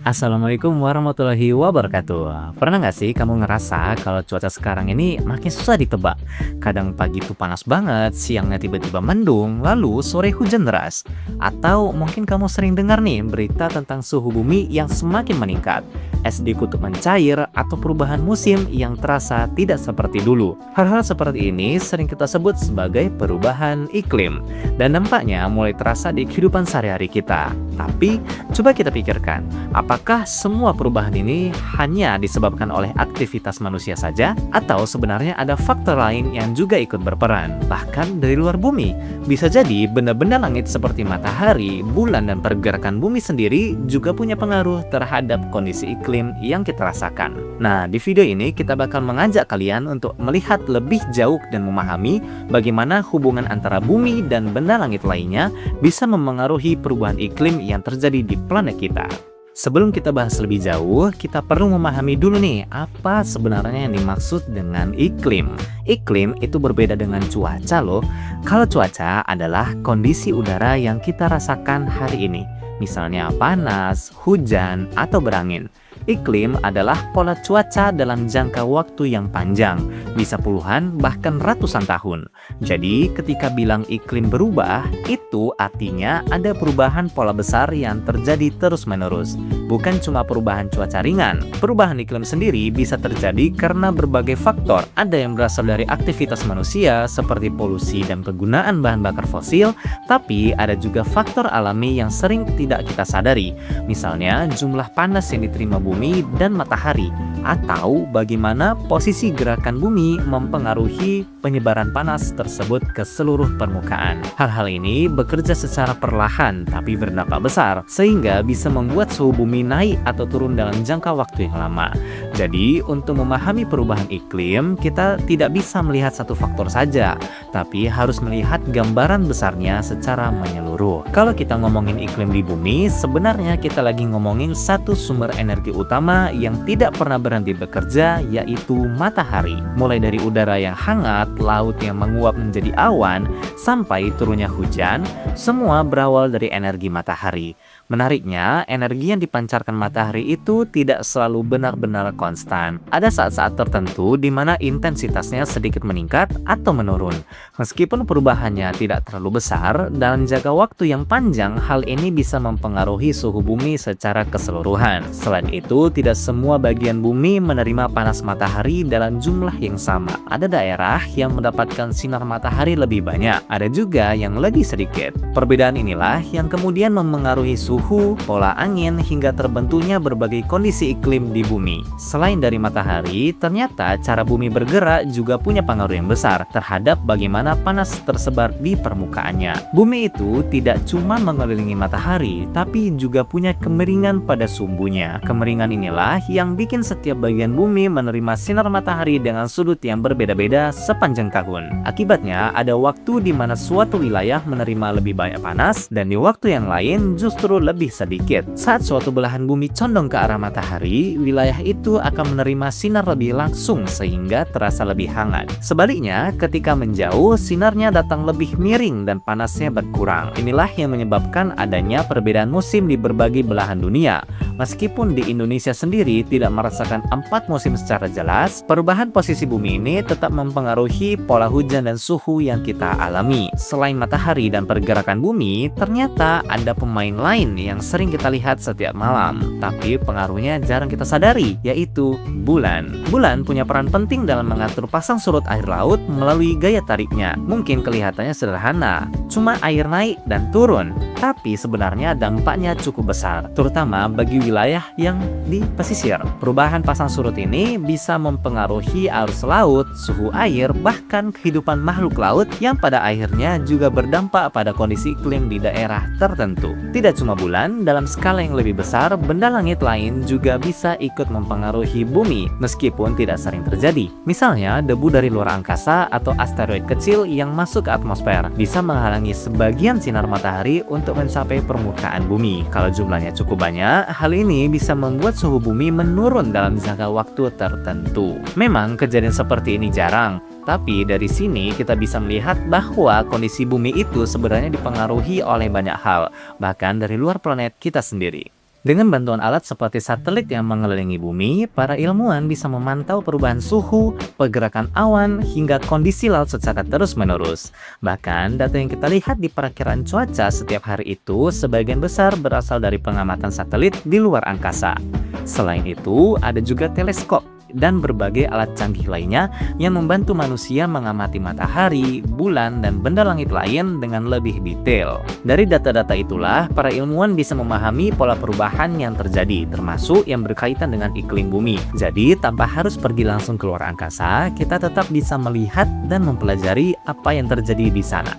Assalamualaikum warahmatullahi wabarakatuh. Pernah nggak sih kamu ngerasa kalau cuaca sekarang ini makin susah ditebak? Kadang pagi tuh panas banget, siangnya tiba-tiba mendung, lalu sore hujan deras. Atau mungkin kamu sering dengar nih berita tentang suhu bumi yang semakin meningkat, es di kutub mencair, atau perubahan musim yang terasa tidak seperti dulu. Hal-hal seperti ini sering kita sebut sebagai perubahan iklim. Dan dampaknya mulai terasa di kehidupan sehari-hari kita. Tapi, coba kita pikirkan, apakah semua perubahan ini hanya disebabkan oleh aktivitas manusia saja? Atau sebenarnya ada faktor lain yang juga ikut berperan, bahkan dari luar bumi? Bisa jadi benda-benda langit seperti matahari, bulan, dan pergerakan bumi sendiri juga punya pengaruh terhadap kondisi iklim yang kita rasakan. Nah, di video ini kita bakal mengajak kalian untuk melihat lebih jauh dan memahami bagaimana hubungan antara bumi dan benda langit lainnya bisa memengaruhi perubahan iklim yang terjadi di planet kita. Sebelum kita bahas lebih jauh, kita perlu memahami dulu nih, apa sebenarnya yang dimaksud dengan iklim. Iklim itu berbeda dengan cuaca loh. Kalau cuaca adalah kondisi udara yang kita rasakan hari ini. Misalnya panas, hujan, atau berangin. Iklim adalah pola cuaca dalam jangka waktu yang panjang, bisa puluhan bahkan ratusan tahun. Jadi ketika bilang iklim berubah, itu artinya ada perubahan pola besar yang terjadi terus-menerus. Bukan cuma perubahan cuaca ringan. Perubahan iklim sendiri bisa terjadi karena berbagai faktor. Ada yang berasal dari aktivitas manusia seperti polusi dan penggunaan bahan bakar fosil, tapi ada juga faktor alami yang sering tidak kita sadari. Misalnya jumlah panas yang diterima bumi dan matahari, atau bagaimana posisi gerakan bumi mempengaruhi penyebaran panas tersebut ke seluruh permukaan. Hal-hal ini bekerja secara perlahan tapi berdampak besar, sehingga bisa membuat suhu bumi naik atau turun dalam jangka waktu yang lama. Jadi, untuk memahami perubahan iklim, kita tidak bisa melihat satu faktor saja, tapi harus melihat gambaran besarnya secara menyeluruh. Kalau kita ngomongin iklim di bumi, sebenarnya kita lagi ngomongin satu sumber energi utama yang tidak pernah berhenti bekerja, yaitu matahari. Mulai dari udara yang hangat, laut yang menguap menjadi awan, sampai turunnya hujan, semua berawal dari energi matahari. Menariknya, energi yang dipancarkan matahari itu tidak selalu benar-benar konstan. Ada saat-saat tertentu di mana intensitasnya sedikit meningkat atau menurun. Meskipun perubahannya tidak terlalu besar, dalam jangka waktu yang panjang, hal ini bisa mempengaruhi suhu bumi secara keseluruhan. Selain itu, tidak semua bagian bumi menerima panas matahari dalam jumlah yang sama. Ada daerah yang mendapatkan sinar matahari lebih banyak, ada juga yang lebih sedikit. Perbedaan inilah yang kemudian memengaruhi suhu, pola angin, hingga terbentuknya berbagai kondisi iklim di bumi. Selain dari matahari, ternyata cara bumi bergerak juga punya pengaruh yang besar terhadap bagaimana panas tersebar di permukaannya. Bumi itu tidak cuma mengelilingi matahari, tapi juga punya kemiringan pada sumbunya. Kemiringan inilah yang bikin setiap bagian bumi menerima sinar matahari dengan sudut yang berbeda-beda sepanjang tahun. Akibatnya, ada waktu di mana suatu wilayah menerima lebih banyak panas, dan di waktu yang lain justru lebih sedikit. Saat suatu belahan bumi condong ke arah matahari, wilayah itu akan menerima sinar lebih langsung sehingga terasa lebih hangat. Sebaliknya, ketika menjauh, sinarnya datang lebih miring dan panasnya berkurang. Inilah yang menyebabkan adanya perbedaan musim di berbagai belahan dunia. Meskipun di Indonesia sendiri tidak merasakan 4 musim secara jelas, perubahan posisi bumi ini tetap mempengaruhi pola hujan dan suhu yang kita alami. Selain matahari dan pergerakan bumi, ternyata ada pemain lain yang sering kita lihat setiap malam, tapi pengaruhnya jarang kita sadari, yaitu bulan. Bulan punya peran penting dalam mengatur pasang surut air laut melalui gaya tariknya. Mungkin kelihatannya sederhana, cuma air naik dan turun, tapi sebenarnya dampaknya cukup besar, terutama bagi wilayah yang di pesisir. Perubahan pasang surut ini bisa mempengaruhi arus laut, suhu air, bahkan kehidupan makhluk laut yang pada akhirnya juga berdampak pada kondisi iklim di daerah tertentu. Tidak cuma bulan, dalam skala yang lebih besar, benda langit lain juga bisa ikut mempengaruhi bumi meskipun tidak sering terjadi. Misalnya, debu dari luar angkasa atau asteroid kecil yang masuk ke atmosfer bisa menghalangi sebagian sinar matahari untuk mencapai permukaan bumi. Kalau jumlahnya cukup banyak, hal ini bisa membuat suhu bumi menurun dalam jangka waktu tertentu. Memang kejadian seperti ini jarang, tapi dari sini kita bisa melihat bahwa kondisi bumi itu sebenarnya dipengaruhi oleh banyak hal, bahkan dari luar planet kita sendiri. Dengan bantuan alat seperti satelit yang mengelilingi bumi, para ilmuwan bisa memantau perubahan suhu, pergerakan awan, hingga kondisi laut secara terus-menerus. Bahkan, data yang kita lihat di perakiraan cuaca setiap hari itu sebagian besar berasal dari pengamatan satelit di luar angkasa. Selain itu, ada juga teleskop dan berbagai alat canggih lainnya yang membantu manusia mengamati matahari, bulan, dan benda langit lain dengan lebih detail. Dari data-data itulah, para ilmuwan bisa memahami pola perubahan yang terjadi, termasuk yang berkaitan dengan iklim bumi. Jadi, tanpa harus pergi langsung keluar angkasa, kita tetap bisa melihat dan mempelajari apa yang terjadi di sana.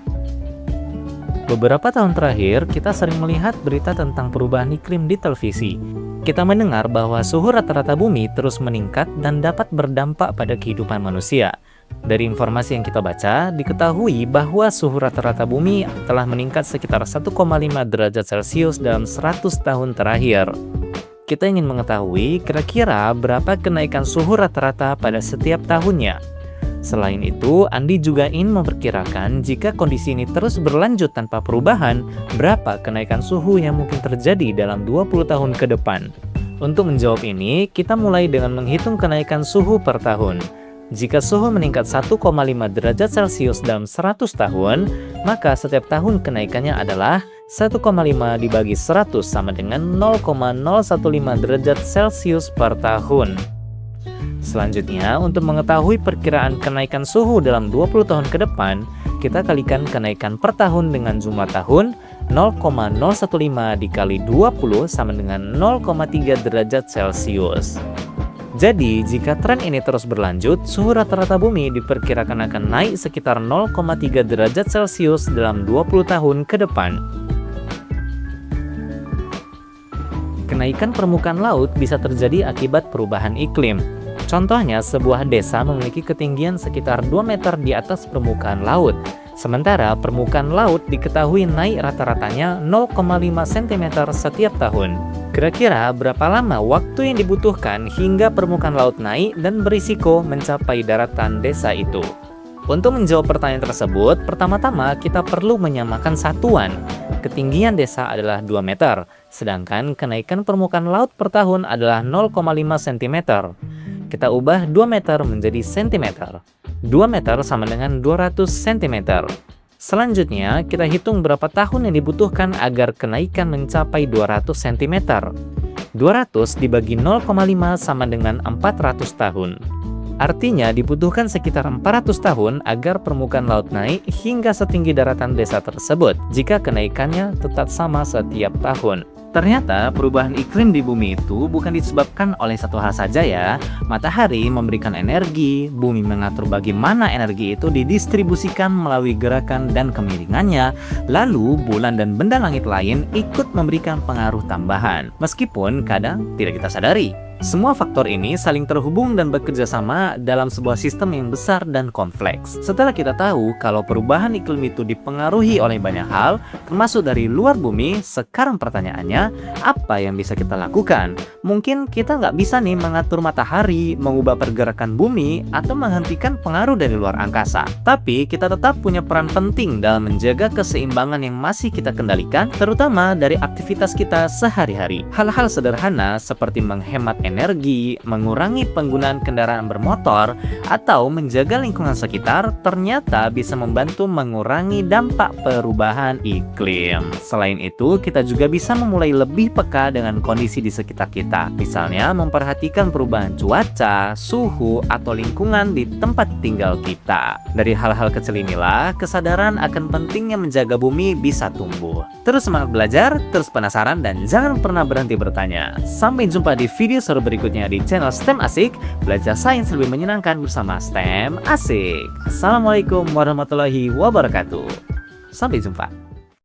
Beberapa tahun terakhir, kita sering melihat berita tentang perubahan iklim di televisi. Kita mendengar bahwa suhu rata-rata bumi terus meningkat dan dapat berdampak pada kehidupan manusia. Dari informasi yang kita baca, diketahui bahwa suhu rata-rata bumi telah meningkat sekitar 1,5 derajat Celcius dalam 100 tahun terakhir. Kita ingin mengetahui kira-kira berapa kenaikan suhu rata-rata pada setiap tahunnya. Selain itu, Andi juga ingin memperkirakan jika kondisi ini terus berlanjut tanpa perubahan, berapa kenaikan suhu yang mungkin terjadi dalam 20 tahun ke depan. Untuk menjawab ini, kita mulai dengan menghitung kenaikan suhu per tahun. Jika suhu meningkat 1,5 derajat Celcius dalam 100 tahun, maka setiap tahun kenaikannya adalah 1,5 dibagi 100 sama dengan 0,015 derajat Celcius per tahun. Selanjutnya, untuk mengetahui perkiraan kenaikan suhu dalam 20 tahun ke depan, kita kalikan kenaikan per tahun dengan jumlah tahun. 0,015 dikali 20 sama dengan 0,3 derajat Celcius. Jadi, jika tren ini terus berlanjut, suhu rata-rata bumi diperkirakan akan naik sekitar 0,3 derajat Celcius dalam 20 tahun ke depan. Kenaikan permukaan laut bisa terjadi akibat perubahan iklim. Contohnya, sebuah desa memiliki ketinggian sekitar 2 meter di atas permukaan laut. Sementara permukaan laut diketahui naik rata-ratanya 0,5 cm setiap tahun. Kira-kira berapa lama waktu yang dibutuhkan hingga permukaan laut naik dan berisiko mencapai daratan desa itu? Untuk menjawab pertanyaan tersebut, pertama-tama kita perlu menyamakan satuan. Ketinggian desa adalah 2 meter, sedangkan kenaikan permukaan laut per tahun adalah 0,5 cm. Kita ubah 2 meter menjadi cm. 2 meter sama dengan 200 cm. Selanjutnya, kita hitung berapa tahun yang dibutuhkan agar kenaikan mencapai 200 cm. 200 dibagi 0,5 sama dengan 400 tahun. Artinya dibutuhkan sekitar 400 tahun agar permukaan laut naik hingga setinggi daratan desa tersebut, jika kenaikannya tetap sama setiap tahun. Ternyata perubahan iklim di bumi itu bukan disebabkan oleh satu hal saja ya. Matahari memberikan energi, bumi mengatur bagaimana energi itu didistribusikan melalui gerakan dan kemiringannya, lalu bulan dan benda langit lain ikut memberikan pengaruh tambahan, meskipun kadang tidak kita sadari. Semua faktor ini saling terhubung dan bekerja sama dalam sebuah sistem yang besar dan kompleks. Setelah kita tahu kalau perubahan iklim itu dipengaruhi oleh banyak hal, termasuk dari luar bumi, sekarang pertanyaannya, apa yang bisa kita lakukan? Mungkin kita nggak bisa nih mengatur matahari, mengubah pergerakan bumi, atau menghentikan pengaruh dari luar angkasa. Tapi kita tetap punya peran penting dalam menjaga keseimbangan yang masih kita kendalikan, terutama dari aktivitas kita sehari-hari. Hal-hal sederhana seperti menghemat energi, mengurangi penggunaan kendaraan bermotor, atau menjaga lingkungan sekitar ternyata bisa membantu mengurangi dampak perubahan iklim. Selain itu, kita juga bisa memulai lebih peka dengan kondisi di sekitar kita. Misalnya, memperhatikan perubahan cuaca, suhu, atau lingkungan di tempat tinggal kita. Dari hal-hal kecil inilah, kesadaran akan pentingnya menjaga bumi bisa tumbuh. Terus semangat belajar, terus penasaran, dan jangan pernah berhenti bertanya. Sampai jumpa di video seru berikutnya di channel STEM Asik, belajar sains lebih menyenangkan bersama STEM Asik. Assalamualaikum warahmatullahi wabarakatuh. Sampai jumpa.